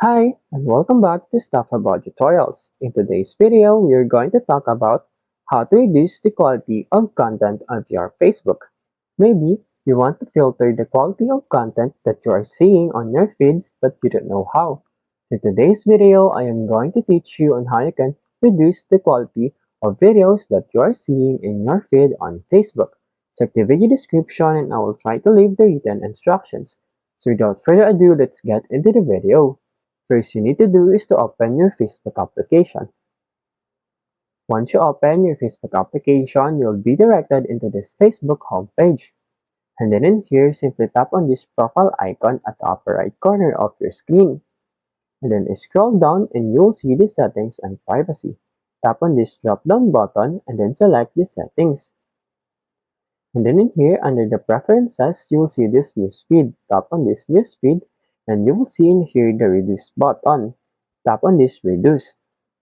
Hi, and welcome back to Stuff About Tutorials. In today's video, we are going to talk about how to reduce the quality of content on your Facebook. Maybe you want to filter the quality of content that you are seeing on your feeds, but you don't know how. In today's video, I am going to teach you on how you can reduce the quality of videos that you are seeing in your feed on Facebook. Check the video description and I will try to leave the written instructions. So without further ado, let's get into the video. First you need to do is to open your Facebook application. Once you open your Facebook application, you'll be directed into this Facebook homepage. And then in here, simply tap on this profile icon at the upper right corner of your screen. And then scroll down and you'll see the settings and privacy. Tap on this drop down button and then select the settings. And then in here, under the preferences, you will see this newsfeed. Tap on this newsfeed and you will see in here the reduce button. Tap on this reduce.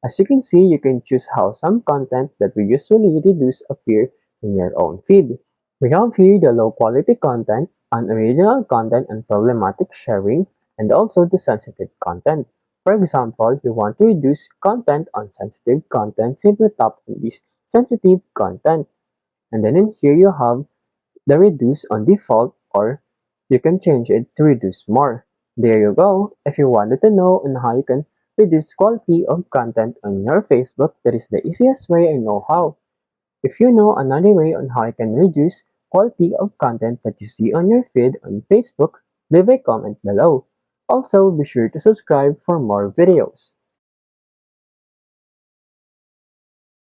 As you can see, you can choose how some content that we usually reduce appear in your own feed. We have here the low quality content, unoriginal content and problematic sharing, and also the sensitive content. For example, you want to reduce content on sensitive content, simply tap on this sensitive content. And then in here you have the reduce on default, or you can change it to reduce more. There you go. If you wanted to know on how you can reduce quality of content on your Facebook, that is the easiest way I know how. If you know another way on how you can reduce quality of content that you see on your feed on Facebook, leave a comment below. Also, be sure to subscribe for more videos.